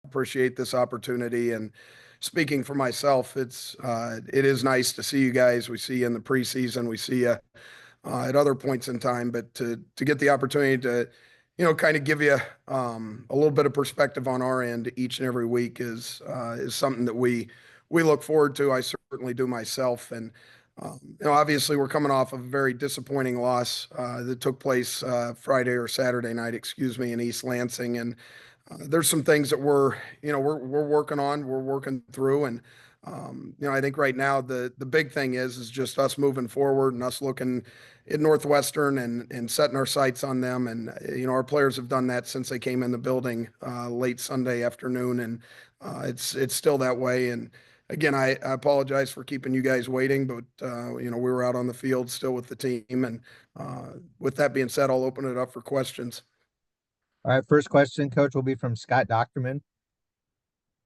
appreciate this opportunity. And speaking for myself, it is nice to see you guys. We see you in the preseason, we see you at other points in time, but to get the opportunity to, kind of give you a little bit of perspective on our end each and every week is something that we look forward to. I certainly do myself, and obviously we're coming off of a very disappointing loss that took place Friday or Saturday night, excuse me, in East Lansing, and there's some things that we're working on, we're working through, and I think right now the big thing is just us moving forward and us looking at Northwestern and setting our sights on them. And our players have done that since they came in the building late Sunday afternoon, and it's still that way. And again, I apologize for keeping you guys waiting, but we were out on the field still with the team. And with that being said, I'll open it up for questions. All right, first question, Coach, will be from Scott Docterman.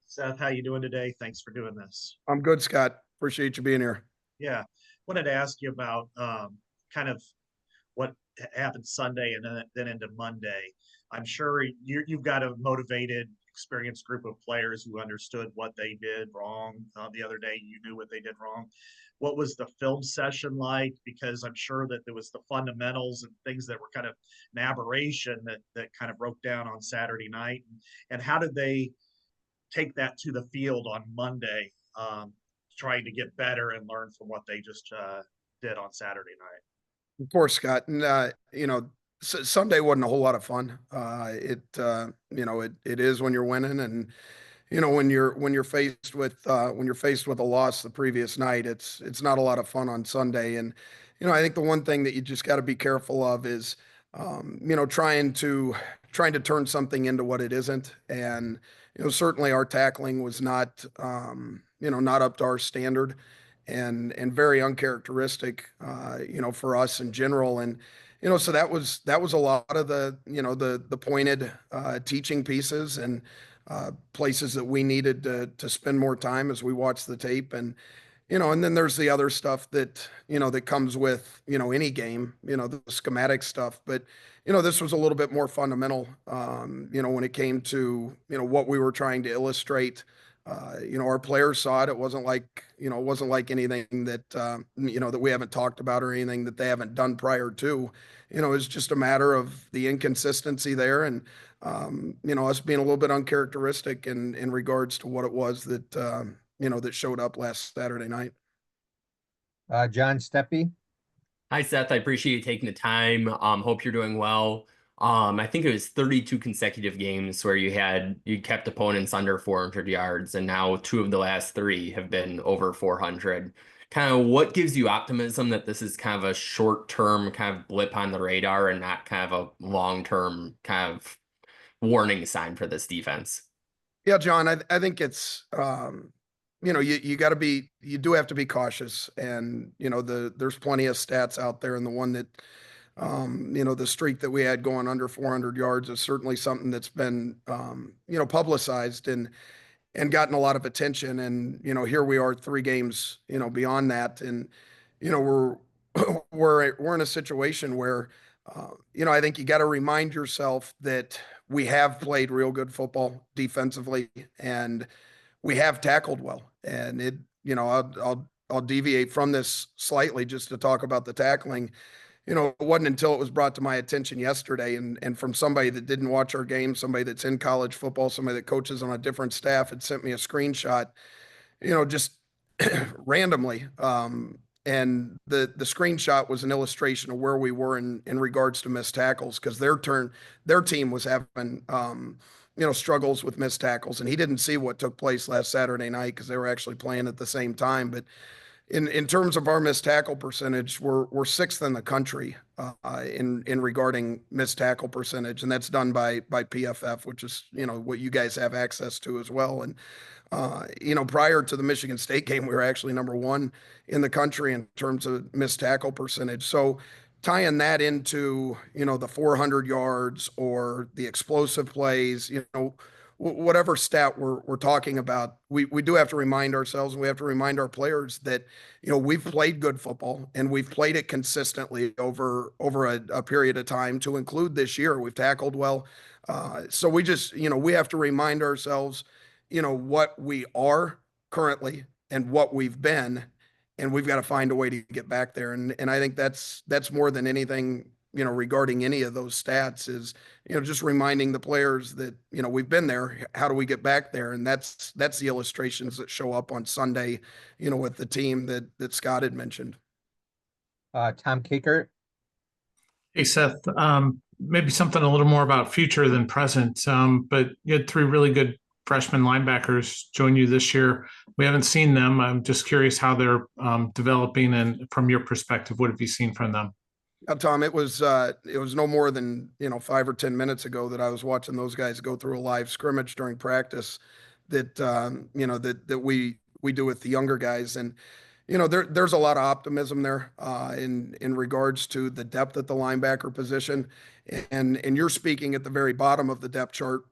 Seth, how you doing today? Thanks for doing this. I'm good, Scott. Appreciate you being here. Yeah, wanted to ask you about kind of what happened Sunday and then into Monday. I'm sure you've got a motivated, experienced group of players who understood what they did wrong. The other day, you knew what they did wrong. What was the film session like? Because I'm sure that there was the fundamentals and things that were kind of an aberration that kind of broke down on Saturday night. And how did they take that to the field on Monday, trying to get better and learn from what they just did on Saturday night? Of course, Scott. And, Sunday wasn't a whole lot of fun. It is when you're winning, and when you're faced with a loss the previous night, it's not a lot of fun on Sunday. And I think the one thing that you just got to be careful of is trying to turn something into what it isn't. And certainly our tackling was not not up to our standard, and very uncharacteristic for us in general. And so that was a lot of the pointed teaching pieces and places that we needed to spend more time as we watched the tape. And and then there's the other stuff that comes with any game, the schematic stuff. But this was a little bit more fundamental, when it came to what we were trying to illustrate. Our players saw it. It wasn't like anything that that we haven't talked about or anything that they haven't done prior to. It's just a matter of the inconsistency there, and us being a little bit uncharacteristic in regards to what it was that that showed up last Saturday night. John Steppe. Hi, Seth. I appreciate you taking the time. Hope you're doing well. I think it was 32 consecutive games where you kept opponents under 400 yards, and now two of the last three have been over 400. Kind of what gives you optimism that this is kind of a short-term kind of blip on the radar and not kind of a long-term kind of warning sign for this defense? Yeah, John, I think it's you do have to be cautious, and there's plenty of stats out there, and the one that the streak that we had going under 400 yards is certainly something that's been publicized and gotten a lot of attention. And here we are 3 games beyond that, and we're we're in a situation where I think you got to remind yourself that we have played real good football defensively, and we have tackled well. And I'll deviate from this slightly just to talk about the tackling. It wasn't until it was brought to my attention yesterday, and from somebody that didn't watch our game, somebody that's in college football, somebody that coaches on a different staff, had sent me a screenshot, just randomly. And the screenshot was an illustration of where we were in regards to missed tackles, because their team was having struggles with missed tackles, and he didn't see what took place last Saturday night because they were actually playing at the same time. But in terms of our missed tackle percentage, we're sixth in the country in regarding missed tackle percentage, and that's done by PFF, which is what you guys have access to as well. And prior to the Michigan State game, we were actually number 1 in the country in terms of missed tackle percentage. So tying that into the 400 yards or the explosive plays, whatever stat we're talking about, we do have to remind ourselves, and we have to remind our players that, we've played good football and we've played it consistently over a period of time, to include this year. We've tackled well. So we just, we have to remind ourselves, what we are currently and what we've been, and we've got to find a way to get back there. And I think that's more than anything, regarding any of those stats, is, just reminding the players that, we've been there. How do we get back there? And that's the illustrations that show up on Sunday, with the team that Scott had mentioned. Tom Kakert. Hey, Seth, maybe something a little more about future than present, but you had 3 really good freshman linebackers join you this year. We haven't seen them. I'm just curious how they're developing, and from your perspective, what have you seen from them? Tom, it was no more than 5 or 10 minutes ago that I was watching those guys go through a live scrimmage during practice that that we do with the younger guys. And there's a lot of optimism there in regards to the depth at the linebacker position, and you're speaking at the very bottom of the depth chart,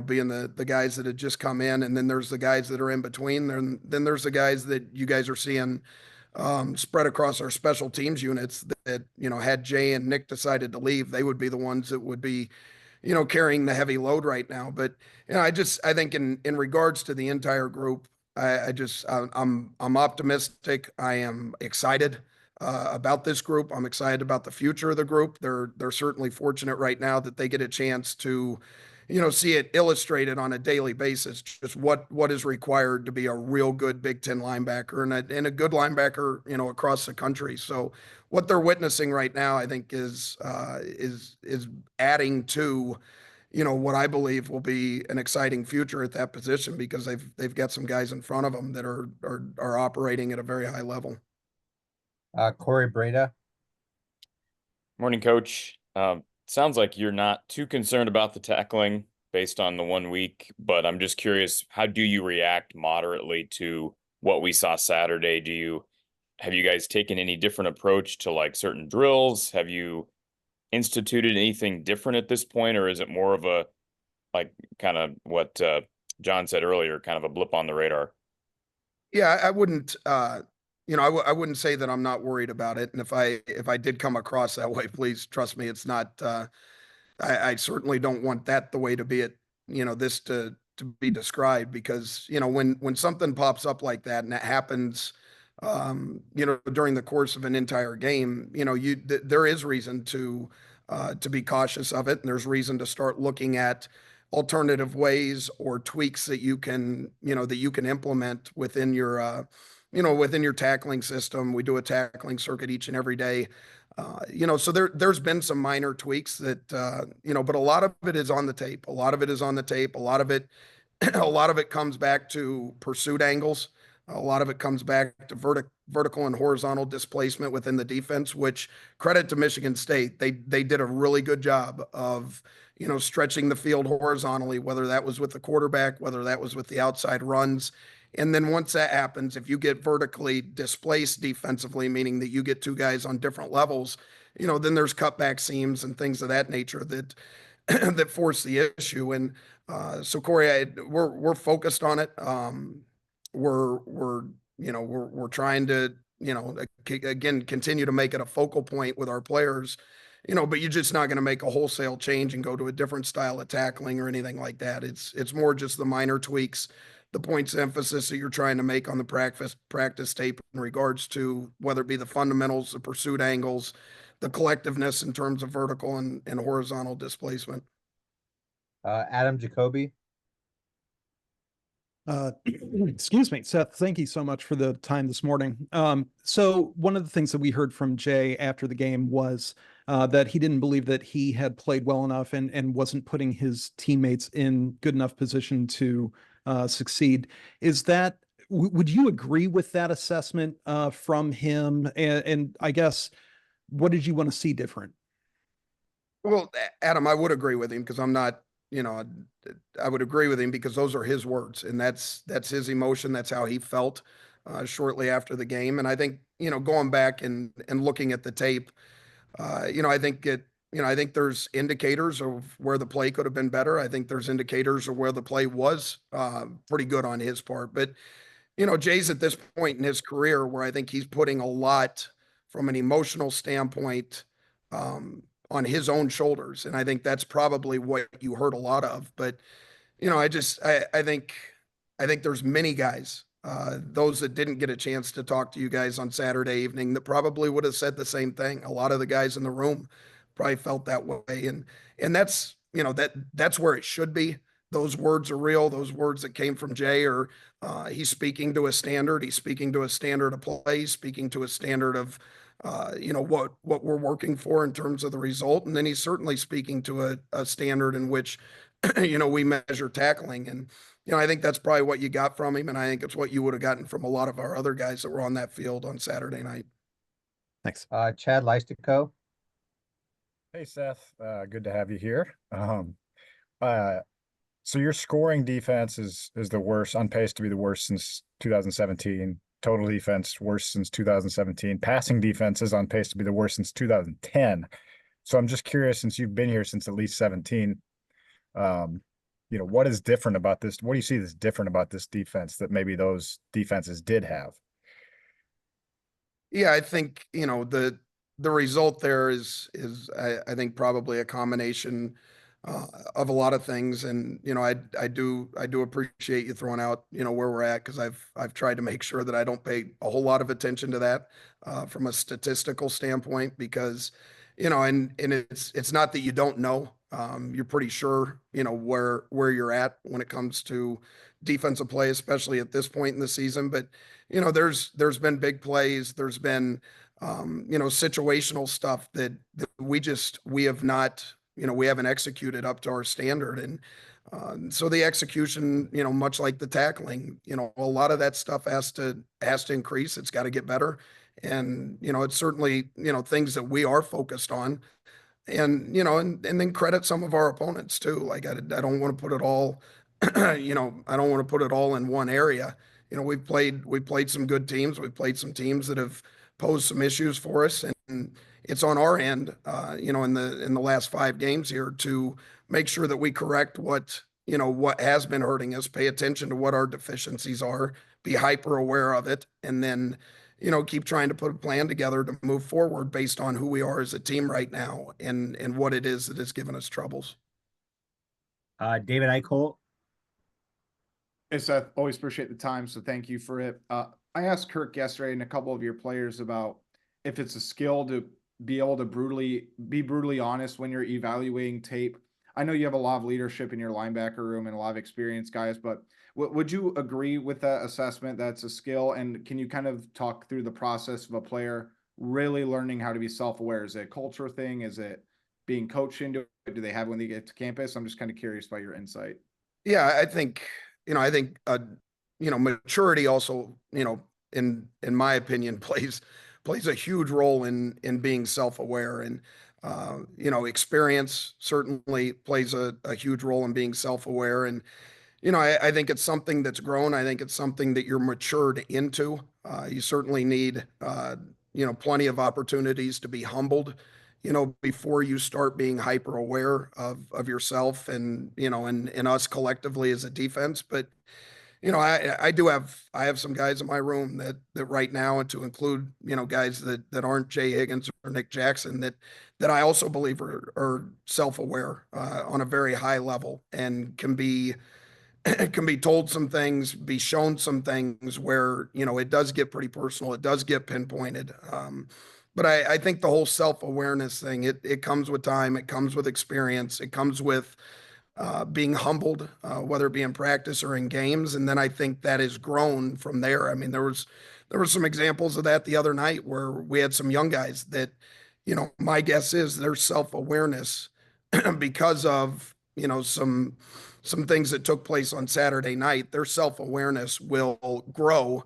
being the guys that had just come in, and then there's the guys that are in between. Then there's the guys that you guys are seeing spread across our special teams units that, had Jay and Nick decided to leave, they would be the ones that would be, carrying the heavy load right now. But, I think in regards to the entire group, I'm optimistic. I am excited about this group. I'm excited about the future of the group. They're certainly fortunate right now that they get a chance to, see it illustrated on a daily basis, just what is required to be a real good Big Ten linebacker and a good linebacker, across the country. So what they're witnessing right now, I think, is adding to, what I believe will be an exciting future at that position, because they've got some guys in front of them that are operating at a very high level. Corey Breda. Morning, Coach. Sounds like you're not too concerned about the tackling based on the 1 week, but I'm just curious, how do you react moderately to what we saw Saturday? Have you guys taken any different approach to like certain drills? Have you instituted anything different at this point, or is it more of a, like, kind of what John said earlier, kind of a blip on the radar? Yeah, I wouldn't, I wouldn't say that I'm not worried about it. And if I did come across that way, please trust me, it's not, I certainly don't want that the way to be it, this to be described, because, when something pops up like that and it happens, during the course of an entire game, there is reason to be cautious of it. And there's reason to start looking at alternative ways or tweaks that you can implement within your, within your tackling system. We do a tackling circuit each and every day. So there's been some minor tweaks that, but a lot of it is on the tape. A lot of it is on the tape. A lot of it, a lot of it comes back to pursuit angles. A lot of it comes back to vertical and horizontal displacement within the defense, which, credit to Michigan State, they did a really good job of, stretching the field horizontally, whether that was with the quarterback, whether that was with the outside runs. And then once that happens, if you get vertically displaced defensively, meaning that you get 2 guys on different levels, then there's cutback seams and things of that nature that that force the issue. And so Corey, we're focused on it. We're trying to, again, continue to make it a focal point with our players, but you're just not going to make a wholesale change and go to a different style of tackling or anything like that. It's more just the minor tweaks, the points of emphasis that you're trying to make on the practice tape in regards to whether it be the fundamentals, the pursuit angles, the collectiveness in terms of vertical and horizontal displacement. Adam Jacoby. Excuse me, Seth, thank you so much for the time this morning. So one of the things that we heard from Jay after the game was that he didn't believe that he had played well enough and wasn't putting his teammates in good enough position to succeed. Would you agree with that assessment from him? And I guess, what did you want to see different? Well, Adam, I would agree with him, because I'm not, I would agree with him because those are his words, and that's his emotion. That's how he felt shortly after the game. And I think, going back and looking at the tape, I think I think there's indicators of where the play could have been better. I think there's indicators of where the play was pretty good on his part. But, Jay's at this point in his career where I think he's putting a lot from an emotional standpoint on his own shoulders. And I think that's probably what you heard a lot of. But, I think there's many guys, those that didn't get a chance to talk to you guys on Saturday evening, that probably would have said the same thing. A lot of the guys in the room probably felt that way. And that's, that's where it should be. Those words are real. Those words that came from Jay are, he's speaking to a standard. He's speaking to a standard of play, he's speaking to a standard of, what we're working for in terms of the result. And then he's certainly speaking to a standard in which, we measure tackling. And, I think that's probably what you got from him. And I think it's what you would have gotten from a lot of our other guys that were on that field on Saturday night. Thanks. Chad Leistico. Hey, Seth, good to have you here. So your scoring defense is the worst, on pace to be the worst since 2017. Total defense worst since 2017. Passing defense is on pace to be the worst since 2010. So I'm just curious, since you've been here since at least 17, what is different about this? What do you see that's different about this defense that maybe those defenses did have? Yeah, I think, the result there is I think probably a combination of a lot of things. And, I do appreciate you throwing out, where we're at, because I've tried to make sure that I don't pay a whole lot of attention to that from a statistical standpoint, because, and it's not that you don't know. You're pretty sure, where you're at when it comes to defensive play, especially at this point in the season. But, there's been big plays. There's been, situational stuff that we have not, we haven't executed up to our standard. And so the execution, much like the tackling, a lot of that stuff has to increase. It's got to get better. And, it's certainly, things that we are focused on. And, and then credit some of our opponents too. Like, I don't want to put it all, I don't want to put it all in one area. We've played some good teams. We've played some teams that have posed some issues for us. And it's on our end, in the last 5 games here, to make sure that we correct what has been hurting us, pay attention to what our deficiencies are, be hyper aware of it, and then, keep trying to put a plan together to move forward based on who we are as a team right now and what it is that has given us troubles. David Eichholt. Hey, Seth, always appreciate the time, so thank you for it. I asked Kirk yesterday and a couple of your players about if it's a skill to be able to be brutally honest when you're evaluating tape. I know you have a lot of leadership in your linebacker room and a lot of experienced guys, but would you agree with that assessment that's a skill? And can you kind of talk through the process of a player really learning how to be self-aware? Is it a culture thing? Is it being coached into it? Do they have when they get to campus? I'm just kind of curious about your insight. Yeah, I think, maturity also, in my opinion, plays a huge role in being self-aware. And, experience certainly plays a huge role in being self-aware. And, I think it's something that's grown. I think it's something that you're matured into. You certainly need, plenty of opportunities to be humbled, before you start being hyper aware of yourself and, and us collectively as a defense. But, I have some guys in my room that right now, and to include, guys that aren't Jay Higgins or Nick Jackson, that I also believe are self-aware on a very high level, and can be told some things, be shown some things where, it does get pretty personal. It does get pinpointed. But I think the whole self-awareness thing, it comes with time. It comes with experience. It comes with being humbled, whether it be in practice or in games. And then I think that has grown from there. I mean, there were some examples of that the other night where we had some young guys that, my guess is their self-awareness because of, some things that took place on Saturday night, their self-awareness will grow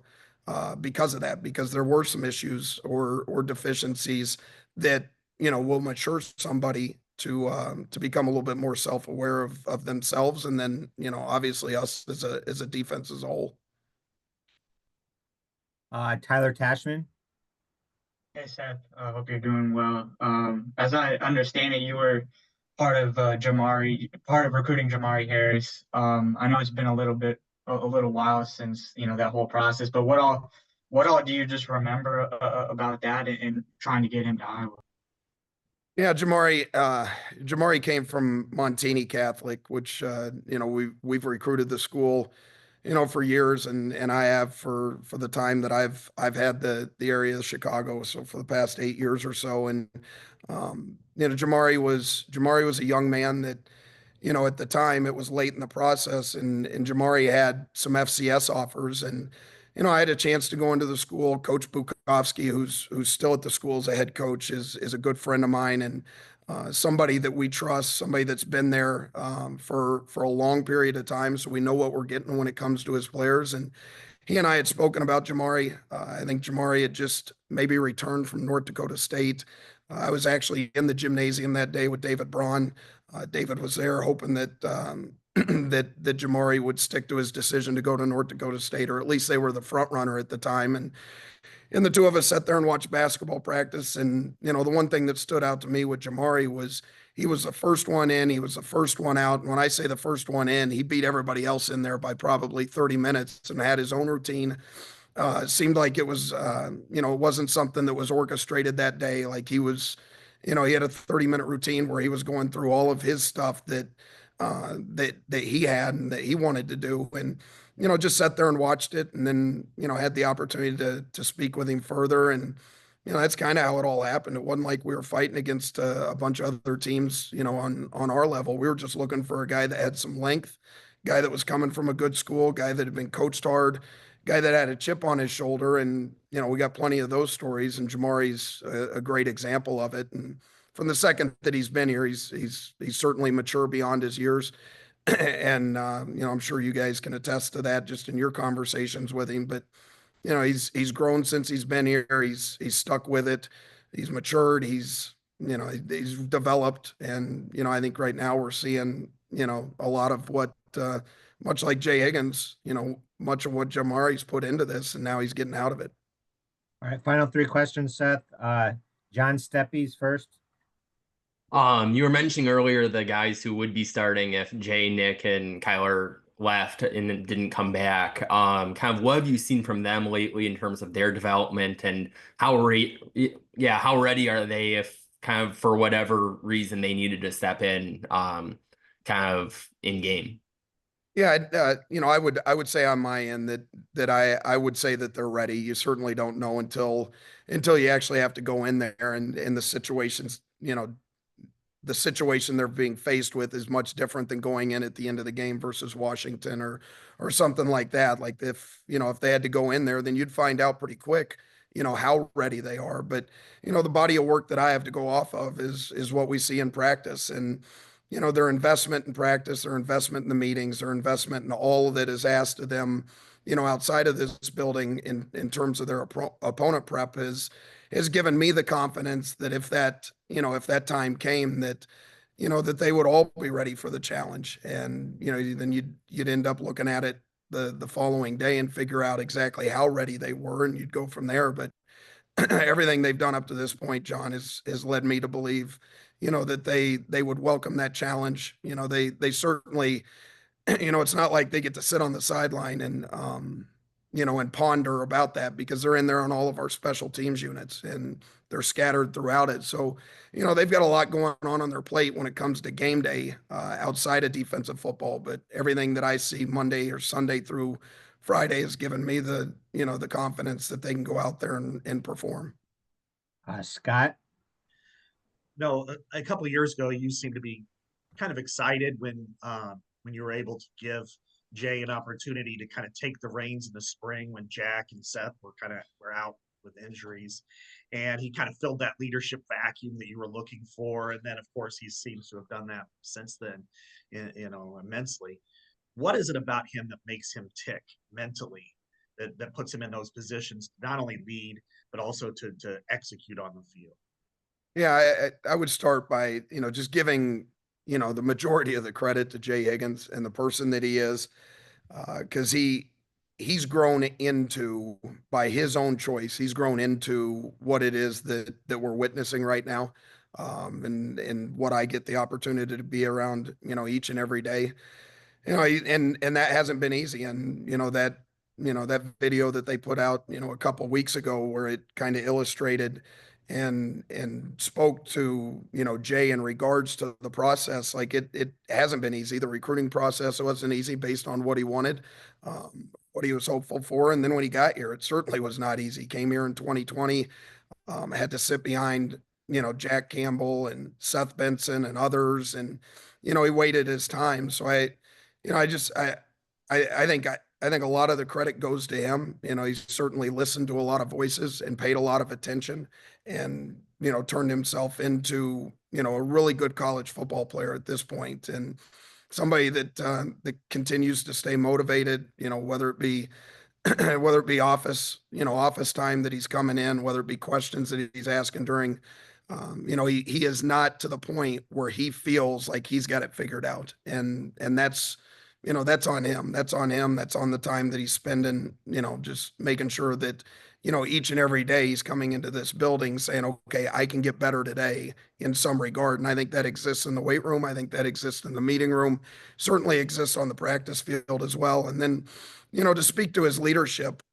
because of that, because there were some issues or deficiencies that, will mature somebody to become a little bit more self-aware of themselves. And then, obviously us as a defense as a whole. Tyler Tashman. Hey Seth, I hope you're doing well. As I understand it, you were part of part of recruiting Jamari Harris. I know it's been a little while since that whole process, but what all do you just remember about that and trying to get him to Iowa? Yeah, Jamari came from Montini Catholic, which we've recruited the school, for years, and I have for the time that I've had the area of Chicago, so for the past 8 years or so. And Jamari was a young man that, at the time it was late in the process, and Jamari had some FCS offers, and I had a chance to go into the school. Coach Bukowski, who's still at the school as a head coach, is a good friend of mine, and somebody that we trust, somebody that's been there for a long period of time, so we know what we're getting when it comes to his players. And he and I had spoken about Jamari. I think Jamari had just maybe returned from North Dakota State. I was actually in the gymnasium that day with David Braun. David was there hoping that that Jamari would stick to his decision to go to North Dakota State, or at least they were the front runner at the time. And the two of us sat there and watched basketball practice. And, the one thing that stood out to me with Jamari was he was the first one in, he was the first one out. And when I say the first one in, he beat everybody else in there by probably 30 minutes and had his own routine. It seemed like it was, it wasn't something that was orchestrated that day. Like he was, he had a 30-minute routine where he was going through all of his stuff that he had and that he wanted to do. And, just sat there and watched it, and then, had the opportunity to speak with him further. And, that's kind of how it all happened. It wasn't like we were fighting against a bunch of other teams, on our level. We were just looking for a guy that had some length, guy that was coming from a good school, guy that had been coached hard, guy that had a chip on his shoulder. And, we got plenty of those stories, and Jamari's a great example of it. And from the second that he's been here, he's certainly mature beyond his years. And I'm sure you guys can attest to that just in your conversations with him. But he's grown since he's been here. He's stuck with it. He's matured. He's developed. And I think right now we're seeing a lot of what much like Jay Higgins, much of what Jamari's put into this, and now he's getting out of it. All right, final three questions, Seth. John Steppies first. You were mentioning earlier the guys who would be starting if Jay, Nick, and Kyler left and then didn't come back. Kind of what have you seen from them lately in terms of their development, and how ready are they if kind of for whatever reason they needed to step in, kind of in game? Yeah, I would say on my end that I would say that they're ready. You certainly don't know until you actually have to go in there, and in the situations, the situation they're being faced with is much different than going in at the end of the game versus Washington or something like that. Like if they had to go in there, then you'd find out pretty quick, how ready they are. But, the body of work that I have to go off of is what we see in practice. And, their investment in practice, their investment in the meetings, their investment in all that is asked of them, outside of this building in terms of their opponent prep has given me the confidence that if that time came, that that they would all be ready for the challenge. And then you'd end up looking at it the following day and figure out exactly how ready they were, and you'd go from there. But everything they've done up to this point, John, has led me to believe that they would welcome that challenge. They certainly, it's not like they get to sit on the sideline and ponder about that, because they're in there on all of our special teams units, and they're scattered throughout it. So, they've got a lot going on their plate when it comes to game day outside of defensive football. But everything that I see Monday or Sunday through Friday has given me the confidence that they can go out there and perform. Scott. No, a couple of years ago, you seemed to be kind of excited when you were able to give Jay an opportunity to kind of take the reins in the spring when Jack and Seth were out with injuries, and he kind of filled that leadership vacuum that you were looking for. And then, of course, he seems to have done that since then, immensely. What is it about him that makes him tick mentally, that puts him in those positions, not only lead, but also to execute on the field? Yeah, I would start by, just giving, the majority of the credit to Jay Higgins and the person that he is, because he he's grown into, by his own choice, he's grown into what it is that we're witnessing right now. And what I get the opportunity to be around, each and every day, and that hasn't been easy. And, that video that they put out, a couple weeks ago where it kind of illustrated and spoke to, Jay in regards to the process. Like it hasn't been easy. The recruiting process wasn't easy based on what he wanted, what he was hopeful for. And then when he got here, it certainly was not easy. He came here in 2020, had to sit behind, Jack Campbell and Seth Benson and others. And, he waited his time. So I think a lot of the credit goes to him. He's certainly listened to a lot of voices and paid a lot of attention and, turned himself into, a really good college football player at this point, and somebody that continues to stay motivated, whether it be office time that he's coming in, whether it be questions that he's asking during, he is not to the point where he feels like he's got it figured out. And that's, that's on him. That's on him. That's on the time that he's spending, just making sure that, each and every day he's coming into this building saying, okay, I can get better today in some regard. And I think that exists in the weight room. I think that exists in the meeting room, certainly exists on the practice field as well. And then, to speak to his leadership,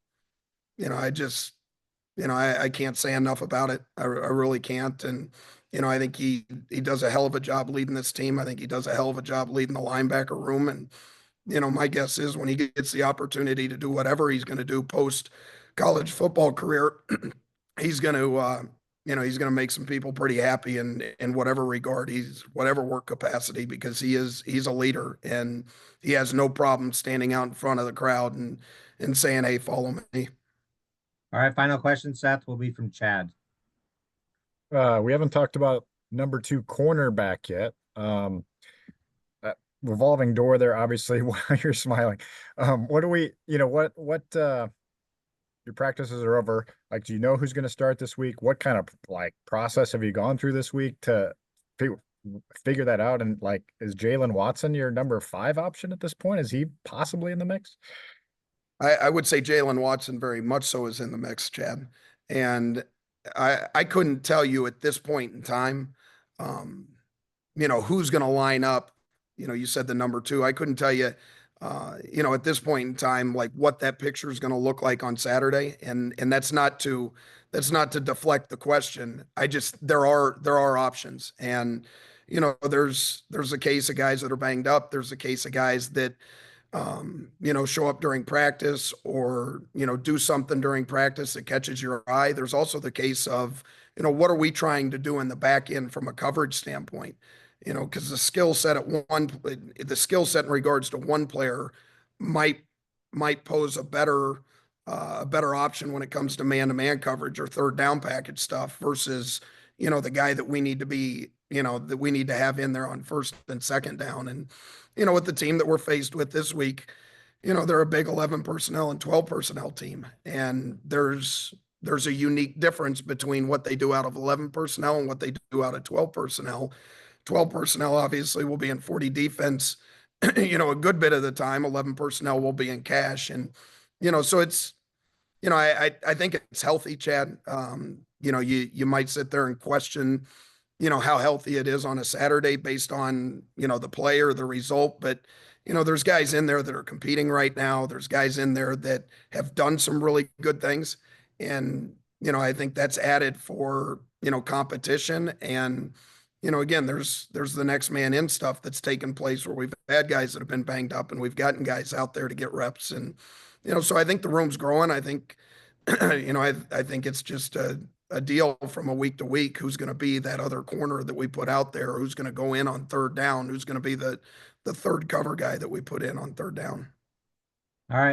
I just, I can't say enough about it. I really can't. And, I think he does a hell of a job leading this team. I think he does a hell of a job leading the linebacker room. And, my guess is when he gets the opportunity to do whatever he's going to do post college football career, he's going to, he's going to make some people pretty happy in whatever regard, whatever work capacity, because he's a leader and he has no problem standing out in front of the crowd and saying, hey, follow me. All right, final question, Seth, will be from Chad. We haven't talked about number 2 cornerback yet. Revolving door there, obviously, while you're smiling. What do we, your practices are over. Like, do you know who's going to start this week? What kind of process have you gone through this week to figure that out? And is Jalen Watson your number 5 option at this point? Is he possibly in the mix? I would say Jalen Watson very much so is in the mix, Chad. And I couldn't tell you at this point in time, who's going to line up. You said the number 2. I couldn't tell you, at this point in time, what that picture is going to look like on Saturday. And that's not to deflect the question. There are options. And, there's a case of guys that are banged up. There's a case of guys that, show up during practice or, do something during practice that catches your eye. There's also the case of, what are we trying to do in the back end from a coverage standpoint? Because the skill set in regards to one player might pose a better option when it comes to man-to-man coverage or third down package stuff versus, the guy that we need to be, that we need to have in there on first and second down. And, with the team that we're faced with this week, they're a big 11 personnel and 12 personnel team. And there's a unique difference between what they do out of 11 personnel and what they do out of 12 personnel. 12 personnel obviously will be in 40 defense, a good bit of the time. 11 personnel will be in cash. And, so it's, I think it's healthy, Chad. You might sit there and question, how healthy it is on a Saturday based on, the play or the result. But, there's guys in there that are competing right now. There's guys in there that have done some really good things. And, I think that's added for, competition. And, again, there's the next man in stuff that's taken place where we've had guys that have been banged up and we've gotten guys out there to get reps. And, so I think the room's growing. I think, I think it's just a deal from a week to week. Who's going to be that other corner that we put out there? Who's going to go in on third down? Who's going to be the third cover guy that we put in on third down? All right.